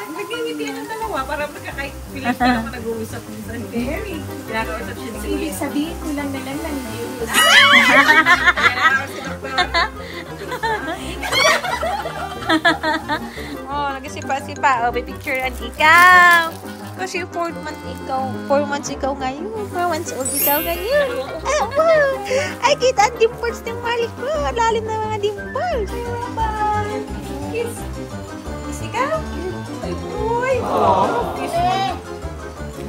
Nagingiti ng dalawa para magkakaipilit pa naman nag-uusap minsan. Very. Kinakausap siya. Ibig sabihin, kulang na lang ng news. Oh, nagsipa-sipa. Oh, may picturean ikaw. Kasi 4 months ikaw. 4 months ikaw ngayon. 4 months old ikaw ngayon. Ah, wow. Ay, kita ang dimples ng mali ko. Lalim na mga dimples. Kiss. Kiss ikaw. Uy.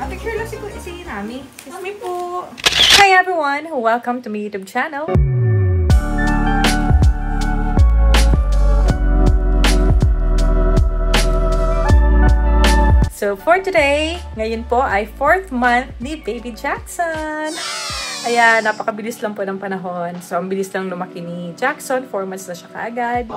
Picture lang si Rami. Rami po. Hi everyone. Welcome to my YouTube channel. So for today, ngayon po ay 4th month ni Baby Jackson. Ayan, napakabilis lang po ng panahon. So, ang bilis lang lumaki ni Jackson. 4 months na siya kaagad.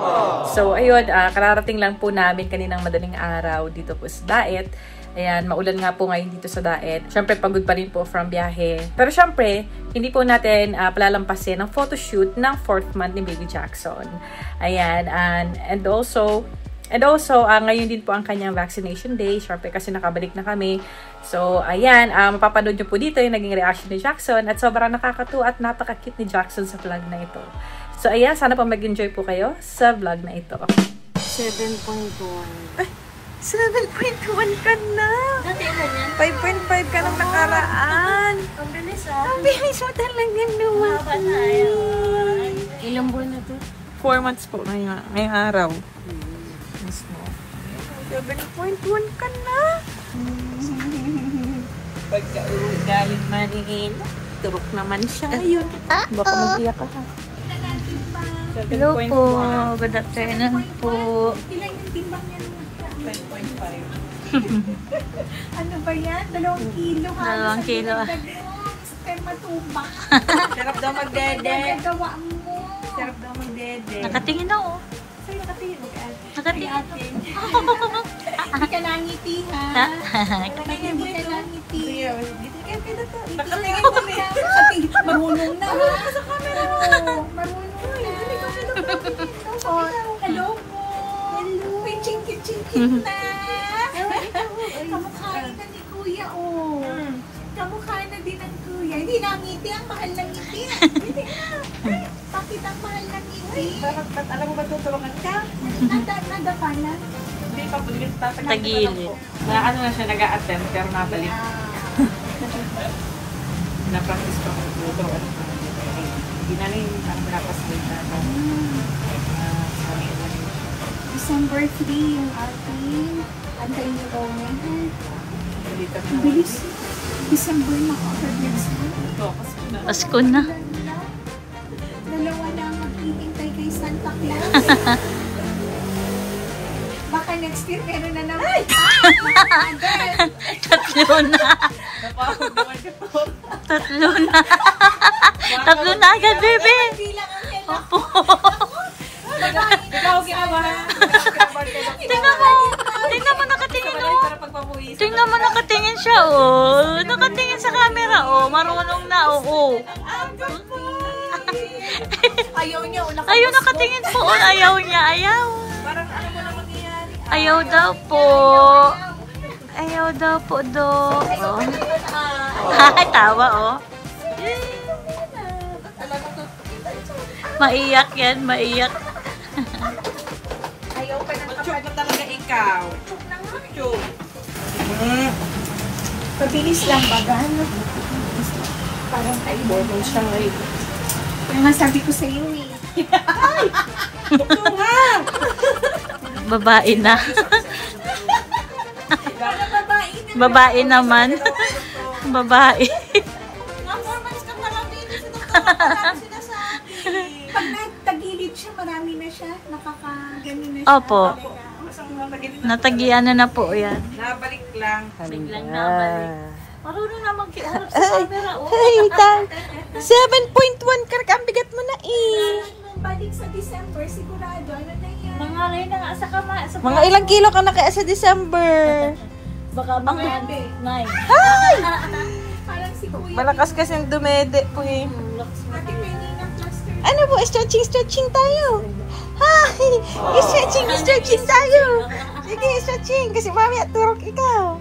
So, ayun, kararating lang po namin kaninang madaling araw dito po sa Daet. Ayan, maulan nga po ngayon dito sa Daet. Siyempre, pagod pa rin po from biyahe. Pero siyempre, hindi po natin palalampasin ang photoshoot ng 4th month ni Baby Jackson. Ayan, and also, ngayon din po ang kanyang vaccination day. Siyempre kasi nakabalik na kami. So, ayan, mapapanood nyo po dito yung naging reaction ni Jackson. At sobrang nakakatuwa at napaka-cute ni Jackson sa vlog na ito. So, ayan, sana po mag-enjoy po kayo sa vlog na ito. 7.1. Ay, 7.1 ka na! Dati na yan? 5.5 ka nang nakaraan! Ang bilis ah. Ang bilis mo talaga naman! Mahaba na yun. Ilang buwan na to? 4 months po ngayong araw. 7.1 ka na! Pagka-galing maningin, turok naman siya. Ayun. Baka mag-iyak ka ha. Hello po. Good afternoon po. Ilan yung timbang yan? 10.5. Ano ba yan? 2 kilo ha? 2 kilo. Spermatuba. Sarap daw magdede. Nagagawa mo. Sarap daw magdede. Nakatingin na oh. Sa'yo nakatingin mo ka. Nakatingin. Hindi ka nangiti ha? Hindi ka nangiti. Dito kayo to. Nakatingin mo rin. Marunong na ha? Sa camera mo. Marunong na. Oh, hello po. Hello. Pinching-kitching-kit na. Kamukhain na ni Kuya oh. Kamukhain na din ng Kuya. Hindi nangiti. Ang mahal ng ngiti. Hindi na. Bakit ang mahal ng ngiti? Alam mo ba tutulungan ka? Nadapa na. Hindi pa po. Tagilid. Ano na siya nag-a-attempt pero nabalik. Na-practice pa ko tutulungan. Hindi na rin ang pinapaslit na. December 3 yung ating. Antayin niyo daw ngayon. Ang Bilis. December na agad next month. Pasko na. Dalawa na ang maghihintay kay Santa Claus. Baka next year meron na naman. Tatlo na. Napahod naman ka po. Tatlo na. Tatlo na agad, bebe. Bilang ang hela. Opo. Ikaw ginawa. Tingnan mo. Tingnan mo nakatingin oh. Para pagpapuwisan. Tingnan mo nakatingin siya oh. Nakatingin sa camera oh. Marunong na oh. Ayaw niya. Ayaw nakatingin po oh. Ayaw niya. Ayaw. Parang ano mo na mangyayari. Ayaw daw po. Ayaw daw po do. Oh. Tawa oh. Maiyak yan. Maiyak. Ayaw pa na Chuk na talaga ikaw. Chuk na nga. Chuk. Pabilis lang baga. Parang tayo. Bormon siya ngayon. Yung nga sabi ko sa iyo eh. Tuktungan! Babae na. Para babae na. Babae naman. Babae. Nga 4 months ka marami na sinasabi. Pag nagtagilid siya, marami na siya. Nakakagani na siya. Opo. Natagilan Natagiano na po yan. Nabalik lang. Biglang nabalik. Marunong na magkiharap sa camera. Oh. Ay, 7.1 kark. Ang bigat mo na eh. Nung balik sa December, sigurado. Ano na yan? Mangalay na nga sa kama. Sa Mga ilang kilo ka na kaya sa December? Baka mga 9. Hi! Parang si Kuya. Malakas kasing dumede po eh. Ate Penina cluster. Ano po? Stretching tayo. Hi! Stretching tayo. Sige, stretching. Kasi mami at turok ikaw.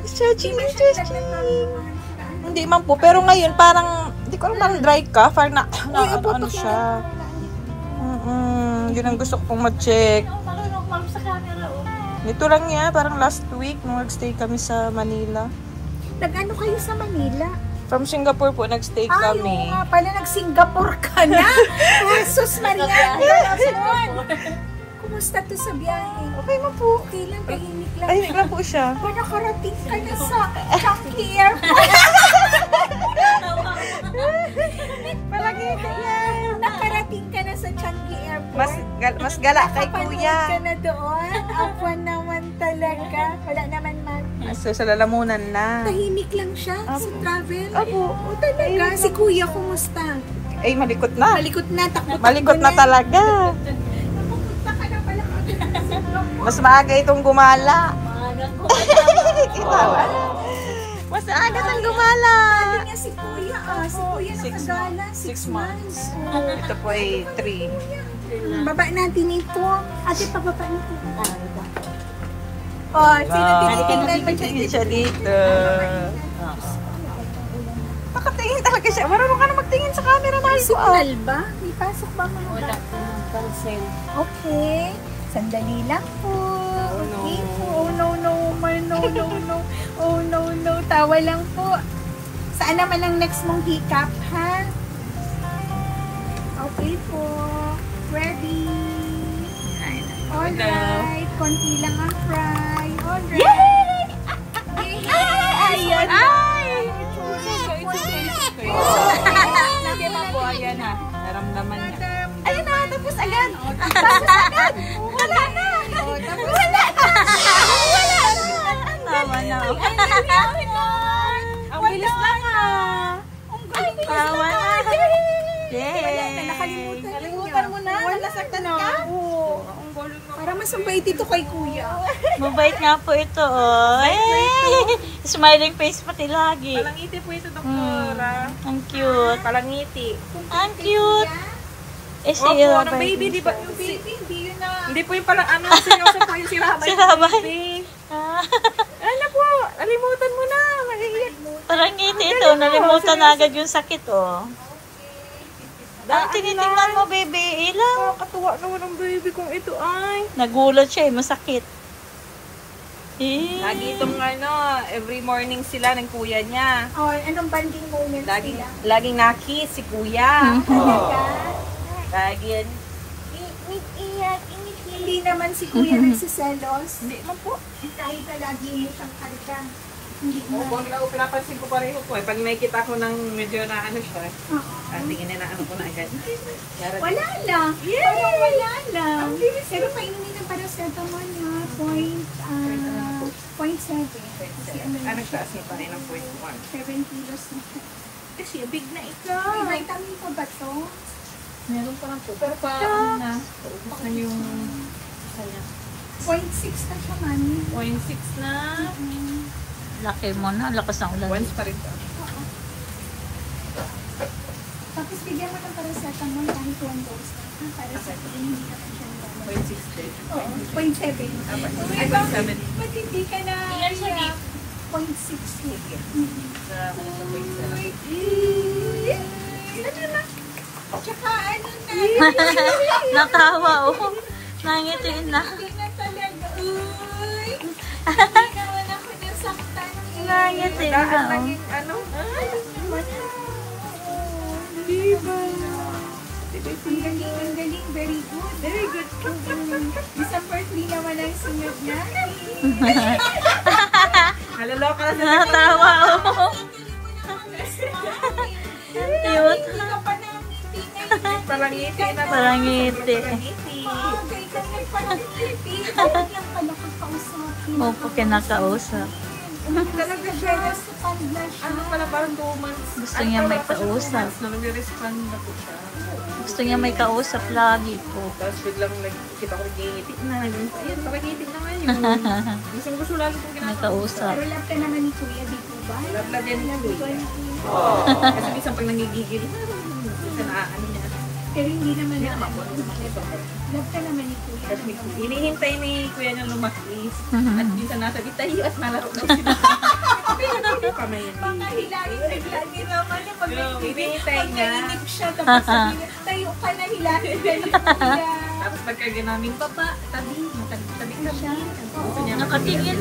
Stretching. Hindi man po. Pero ngayon, parang, hindi ko alam, dry ka. Parang ano siya. Yun ang gusto ko pong mag-check. Marunong ma'am sa camera. Ito lang yan. Parang last week, nung nag-stay kami sa Manila. Nag-ano kayo sa Manila? From Singapore po, nag-stay Ay, kami. oo nga pala, nag-Singapore ka na. Jesus Maria. Kumusta to sa biyahe? Okay mo po. Okay lang, tahimik lang. Ay, wala po siya. Pa nakarating ka na sa Changi Airport. Palagi ka yan. Nakarating ka na sa Changi Airport. Mas gala kay Nakapanood kuya. ka na doon. Awa naman talaga. Wala naman So, sa lalamunan na. tahimik lang siya sa travel. Apo. O talaga, si kuya kumusta? Ay, malikot na. Malikot na, takbo-takbo Malikot na talaga. Napupunta ka na pala kami sa Singapore. Mas maaga itong gumala. Maagang ko. Kita ba? Mas maaga itong gumala. Sabi niya si kuya, si kuya nakagala, 6 months. Ito po ay 3. Baba natin ito. Ate, pababa nito. Oh, sino tinitingnan mo Tingin siya? siya dito. Nakatingin talaga siya. Marunong ka na magtingin sa camera, mahal ko. Signal ba? May pasok ba mga Wala bata? po ng cancel. Okay. Sandali lang po. no. Okay po. Oh no, no, man, no, no, no. Oh no, no. Tawa lang po. Saan naman ang next mong hiccup, ha? Okay po. Ready. Alright. Konti lang ang fry. Alright. Yay! Ayan. Ay! Lagi pa po. Ayan ha. Naramdaman niya. Ayun na, tapos agad. Tapos agad. Wala na. Tapos wala na. Wala na. Tama na. Ang bilis lang ha. Ang galing bilis Tama lang. na. Wala na, nakalimutan. Nakalimutan mo na. Nasaktan ka? Oo. Para masumbay dito kay kuya. Mabait nga po ito, oh. Ay, smiling face pati lagi. Palangiti po ito, doktora. Ang cute. Palangiti. Ang cute. Eh, Opo, siya ng baby, di ba? Yung baby. Baby, hindi yun na. Hindi po yung parang ano, seryoso po yung sirabay. Sirabay. Baby. Ah, Ano po, nalimutan mo na. Maiiyak. parang ngiti ito. Nalimutan na agad yung sakit, oh. Ang tinitingnan mo, baby. Ilang. Nakakatuwa naman ang baby kong ito ay. Nagulat siya, masakit. Eh. Lagi itong ano, every morning sila ng kuya niya. Oh, anong banding moments Laging, nila? laging nakiss si kuya. Talaga? Lagi yan. Iyak, hindi naman si kuya nagsiselos. Hindi man po. Kahit na lagi mo siyang karga. Hindi mo. Opo, pinapansin ko pareho po. Pag may kita ko ng medyo na ano siya, tingin na ano ko na agad. Wala lang. Parang wala lang. Pero painin ng paracetamol na 0.7. Kasi Ano siya, kasi pa rin ang 0.1. 7 kilos na siya. Kasi big na ikaw. May vitamin pa ba to? Meron pa lang po. Pero pa, ano na, paubos na yung isa niya. 0.6 na siya, mami. 0.6 na. Laki mo na. Lakas ng ulan. Once pa rin siya. Tapos bigyan mo ng paracetamol kahit 1 dose na. Para sa hindi naman siya nagano. 0.6 din. Oo, 0.7. Ay, 0.7. Ba't hindi ka na iyak? 0.6 higit. Sa ano sa 0.7. Ano na? Tsaka ano na? Natawa, oh. Nangitiin na. Hindi na talaga. Uy! Hindi naman ako nasaktan. Nangitiin na, oh. Naging ano? Diba? Ang galing. Very good. Very good. Isang birthday naman ang sunod na. Nalaloka na sa Natawa, oh. Cute. Hindi ka pa namiti ngayon. palangiti na. Palangiti. Palangiti. Okay ka nagpalangiti. Bakit lang pala kakausapin? Opo, kinakausap. Talaga siya. Ano Ano pala parang 2 months. Gusto niya may kausap. Na nag-respond na po siya. Gusto niya may kausap lagi po. Tapos biglang kita ko nag-iingiti na. Ayun, palangiti na ngayon. Gusto lalo kong May ginagawa. kausap. Pero love ka naman ni Kuya, di po ba? Love yan niya. Love ko ni Kuya. Kasi minsan pag nangigigil, minsan naaano niya. Pero hindi naman Hindi na naman po. Hindi naman po. love ka naman ni Kuya. Kasi hinihintay ni kuya niya lumaki. At minsan nasa bitayo at malaro daw sila. Hindi pa may Mga hilahin naman niya pag hinihintay niya. nag-inip siya, tapos sabi niya, tayo ka na hilahin ka ni Kuya. Tapos pagka ginaming papa, tabi ka siya. Gusto niya Nakatingin.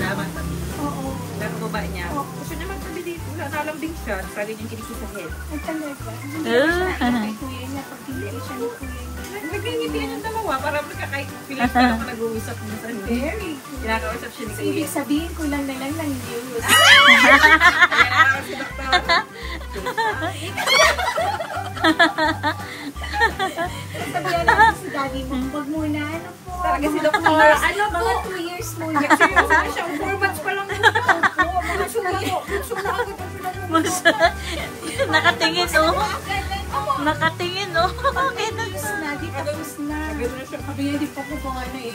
Oo. Pero baba niya. Gusto niya magtabi dito. Nalambing siya. Sabi niya kinikis sa head. Ay talaga. Hindi ko siya nakita kay Kuya niya pag hindi siya ni Kuya niya. Nagkingitian yung dalawa. Para magkakaipilit pa naman nag-uusap minsan. Very good. Kinakausap siya ni So, kuya. ibig sabihin ko lang na lang ng news. Kaya si doktor. Sabihan natin si daddy mo, huwag muna, ano po. Talaga si mga Dr. 2 years, Ano po? mga 2 years muna. Seryoso na siya. 4 months pa lang. Opo, mga sumayo. Sumayo pa Nakatingin, oh. Nakatingin, oh. Okay na. Tapos na, di tapos na. Agad na siya. Sabi niya, di pa ko pa na eh.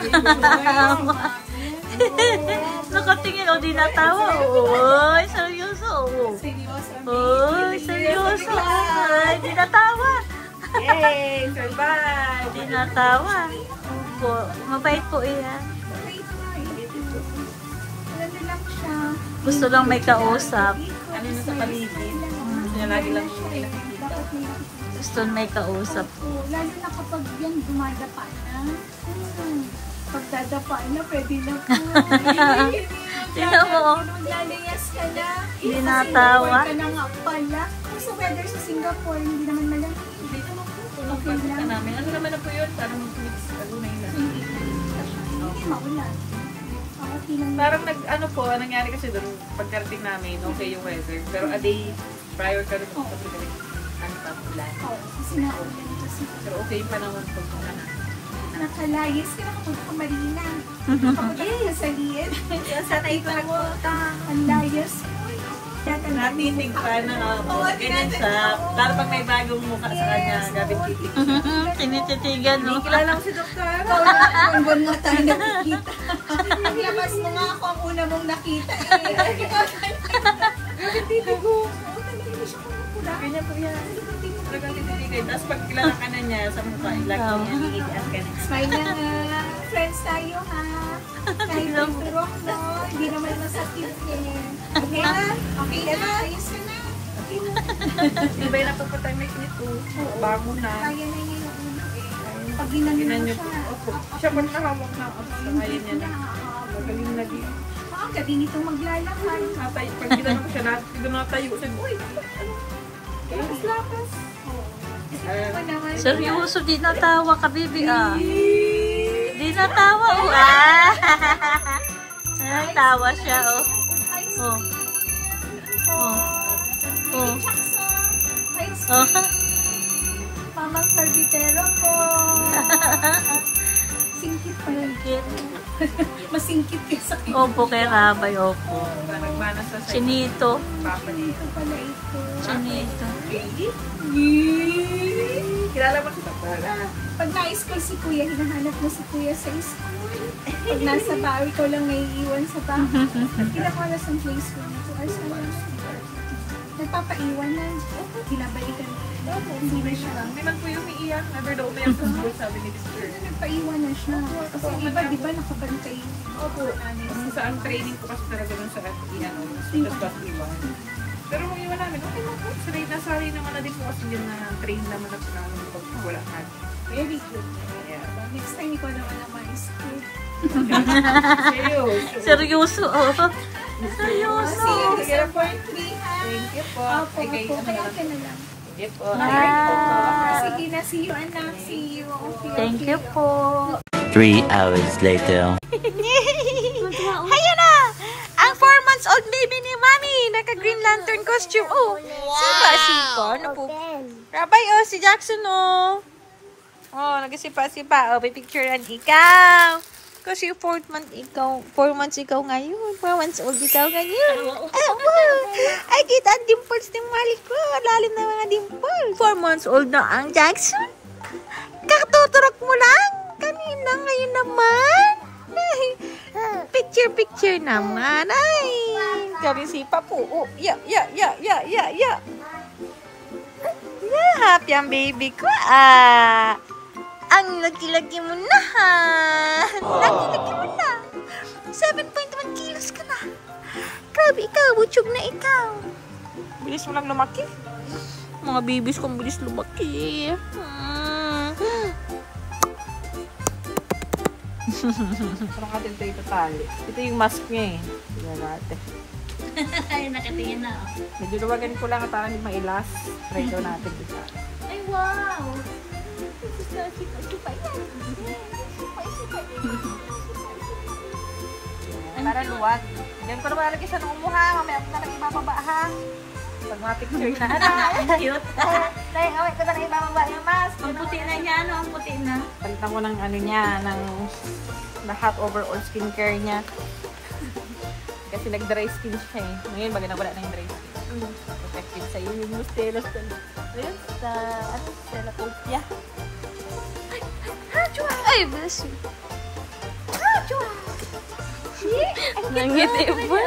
Nakatingin, oh. Di natawa. Uy, seryoso, oh. Seryoso. Uy, seryoso. Ay, di natawa. Yay! Survive! Di natawa. Opo, mabait po iyan. Ano lang siya. Gusto lang may kausap. Ano na sa paligid? Gusto niya lagi lang may nakikita. Dapat may nakikita. Gusto may kausap. Oo, lalo na kapag yan dumadapa na. Pag dadapa na, pwede na po. Tingnan mo, oh. Maglalayas ka na. Hindi natawa. Kasi ka na nga pala. Kung sa weather sa Singapore, hindi naman malamig. Dito na po. Tulong pagpunta namin. Ano naman na po yun? Parang mix. Tagunay lang. Hindi maulan. Okay lang. Parang ano po, nangyari kasi doon, pagkarating namin, okay yung weather. Pero a day prior ka rin, ano pa, ulan. Oo, kasi naulan kasi. Pero okay yung panahon pagpunta namin. Nakalayas ka, nakapunta ka Marina. Nakapunta ka sa Lian. Sana ito nagpunta. Ang layas. Natitig pa na ganyan siya. Lalo pag may bagong mukha sa kanya, gabit titig. Tinititigan, no? Kilala ko si Doktor. Buwan nga tayo nakikita. Naglabas mo nga ako ang una mong nakita. Gabit titig ko. Oo, talaga hindi siya kumukula. Ganyan po yan. Talagang tititigay. Tapos pag kilala ka na niya sa mukha, ilagay niya, iidias ka na. Smile na nga. Friends tayo ha. Kahit may turok no. Hindi naman masakit eh. Okay na? Okay ka na? Ayos ka na? Okay na. Di ba yung napapatay may nito? Bango na. Kaya na niya yung ulo eh. Pag ginano Ginanyo po. siya. Opo. Siya pa nakahawak na ako sa kaya niya na. Magaling na din. Ang gabi nito maglalakad. Natayo. Pag ginano ko siya, natayo. Sabi, uy, ano? Lakas-lakas. Ako naman. Seryoso, di natawa ka, baby, ah. Di natawa, oh. Ah. Natawa siya, oh. Oh. Oh. Oh. Oh. Mamang Sarbitero po. Singkit pa rin. Masingkit ka sa akin. Opo, kay Rabay, opo. Nagmanas sa sa'yo. Chinito. Papa niya. Ito pala ito. Chinito. Kilala mo si Doktor? Pag na-school si Kuya, hinahanap mo si Kuya sa school. Pag nasa bahay, ikaw lang naiiwan sa bahay. Kinakuha na sa play school na 2 hours na lang. Nagpapaiwan na. Binabalikan mo. Hindi na siya. Hindi man po yung umiiyak. Never daw umiyak sa school, sabi ni Mr. Nagpaiwan na siya. Kasi iba, di ba, nakabantay. Opo. Sa ang training ko kasi talaga dun sa plus iwan. Pero kung iwan namin, okay lang po. Nasanay naman na din po kasi yun na train naman na po namin pag wala natin. Very good. Yeah. Next time, ikaw naman naman school. Seryoso. Seryoso, oh. Seryoso. See you sa point 3, ha? Thank you po. Opo, Ay, kayo, opo. ano Kaya lang. ka na lang. Thank you po. Sige na, see you, anak. See you. Okay, Thank okay. you po. 3 hours later. Ayan na! Ang 4 months old baby ni Mami! Naka-Green Lantern costume. Oh, sipa-sipa. Ano po? Rabay, oh, si Jackson, oh. Oh, nagsipa-sipa. Oh, may picturean ikaw. Kasi 4 months ikaw ngayon. 4 months old ikaw ngayon. Ah, wow. Ay, kita ang dimples ng malik ko. Lalim na mga dimples. 4 months old na ang Jackson. Katuturok mo lang. Kanina ngayon naman. Ay, picture naman. Ay, kami si Papu. Oh, ya. Happy ang baby ko, ah. Ang laki-laki mo na, ha. Laki-laki mo na. 7.1 kilos ka na. Grabe ikaw, butsog na ikaw. Bilis mo lang lumaki. Mga babies kong bilis lumaki. Parang natin ito itatali. Ito yung mask niya eh. Tignan natin. Ay, nakatingin na. Medyo luwagan ko lang at parang hindi mailas. Try daw natin dito. Ay, wow! Para luwag. Diyan ko na malagay sa nung mo ha. Mamaya ko na lang ibababa ha. Pag mga picture na. Cute. Dahil away ko na lang ibababa yung mask. Ang puti na niya, no? Ang puti na. Palitan ko ng ano niya, ng lahat overall skincare niya. Kasi nag-dry skin siya eh. Ngayon, baga wala na yung dry skin. Effective sa iyo yung Stella. Ayun, sa ano, Stella Copia. Ay, bless you. Nangiti po.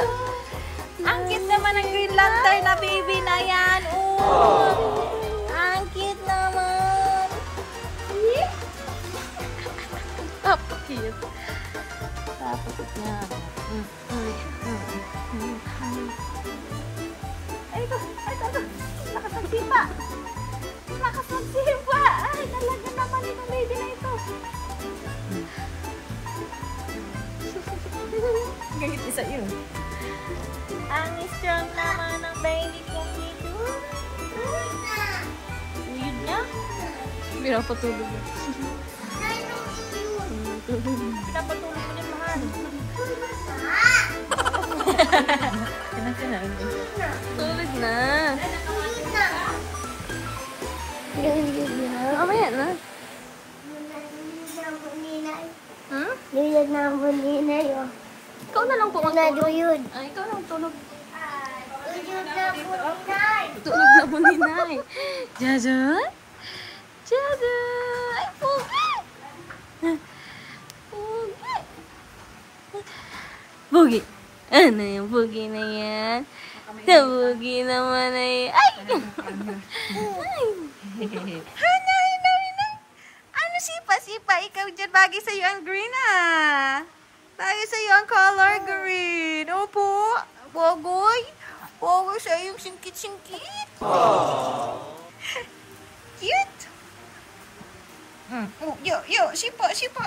Ang cute naman ng Green Lantern na baby na yan. Ang cute naman. Cute. Tapos niya. Ay, ito. Lakas magsipa. Lakas magsipa. Ay, talaga naman itong baby na ito. Gagit isa yun. Ang strong naman ng baby kong dito. Uyod niya. Pinapatulog niya. Pinapatulog mo niya, mahal. Tulog na. Mamaya na. Duyod na ang buninay, oh. Ikaw na lang po Na duyod. Ay, ikaw lang tulog. Duyod na buninay. Tulog na mo ni Nay. Jajan? Jajan! Ay, pugi! Pugi! Pugi! Ano yung pugi na yan? Pugi naman na yan. Ay! Hanay! Ano sipa? Ikaw dyan, bagay sa'yo ang green, ah. Bagay sa'yo ang color green. Opo. Bogoy. Bogoy sa'yo yung singkit-singkit. Cute. Oh, yo. Sipa. Sipa,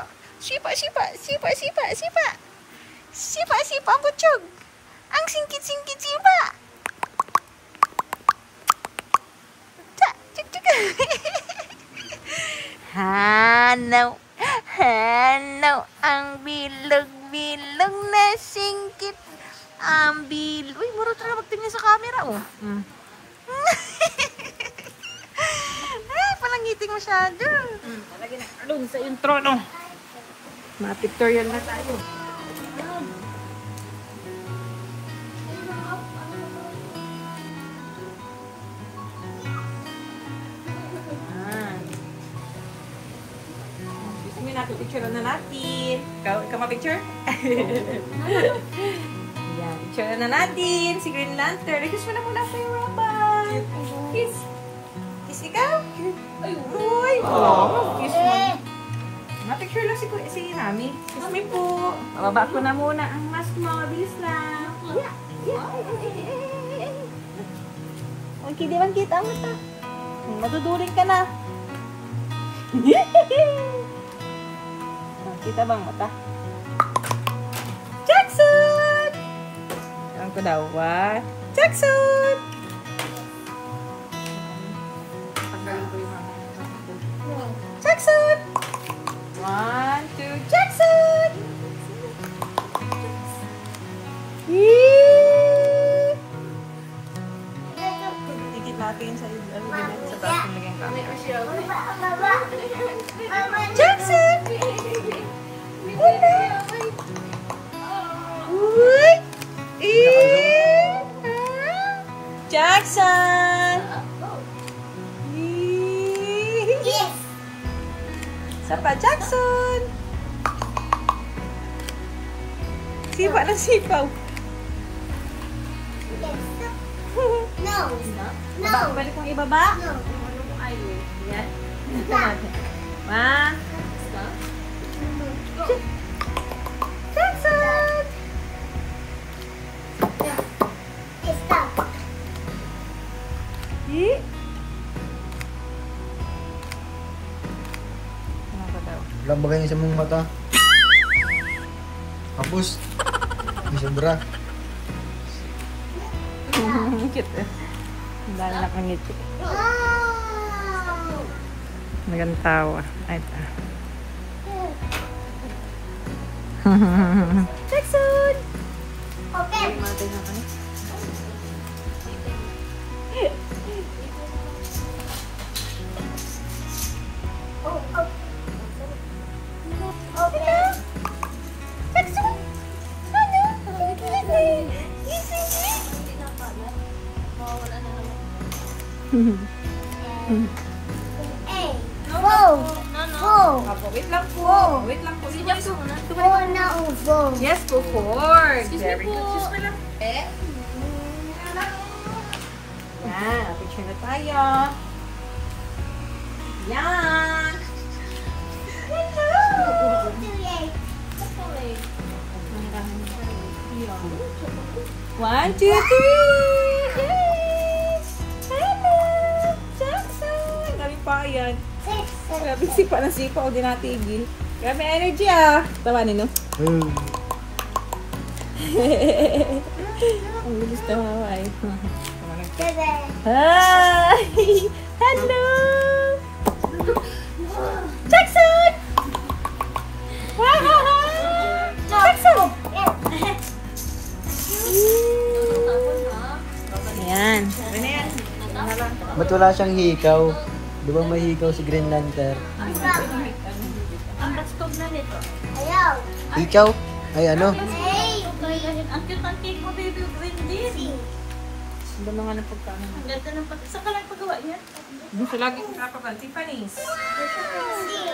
butchog. Ang singkit-singkit, sipa. Chuk. Hanaw, ang bilog na singkit. Ang bilog. Uy, muro talaga magtingin sa camera, oh. Ay, palangiting masyado. Talagyan na alun sa yung trono. Ma-pictorial na tayo. Picture na natin. Ikaw ma-picture? Yan, picture na natin. Si Green Lantern. Kiss mo na muna sa'yo, Robin. Kiss. Kiss ikaw? Ay, uy. Kiss mo. Ma-picture lang si Nami. Kiss me po. Bababa ko na muna ang mask mo. Mabilis lang. Okay, di ba kita ang mata? Maduduling ka na. Kita bang mata? Jackson! Alam ko daw, what? Jackson! Jackson! 1, 2, Jackson! Tikit natin sa taas ng lagyan camera. Jackson! Jackson! Yes! Sapa Jackson! Sipa na sipaw. No. No. Balik mong ibaba. No. Yan. Ito natin. Ma! Jackson! Stop. Eh? Ano ba daw? Wala ba kayo sa mong mata? Hapos. May sobra. Cute eh. Ang dahil nakangiti. Magandang tawa. Ay, ito. Jackson! Open. Matay na kayo. Oh, oh. Open. Jackson! Ano? A. Four. Four. Apo, wait lang po. Wait lang po. Si Jackson. Four na ubo. Yes, po, four. Very good. Excuse me lang. Yan, picture na tayo. Yan. One, two, three. Yes. Hello, Jackson. Dami pa yan. Grabe sipa ng sipa o di natigil. Grabe energy ah. Tawanin no? Ang bilis na maway. Hi! Hello! Jackson! Wow! Jackson! Ayan. Ba't wala siyang hikaw? Di ba may hikaw si Green Lantern? Ang bastog na nito. Ayaw. Hikaw? Ay ano? Hey. Ang cute ang cake mo, baby. Green din. Ang dami nga ng pagkain. Ang ganda ng pag... Saan ka lang pagawa yan? Gusto lagi kong kapag Tiffany's. See.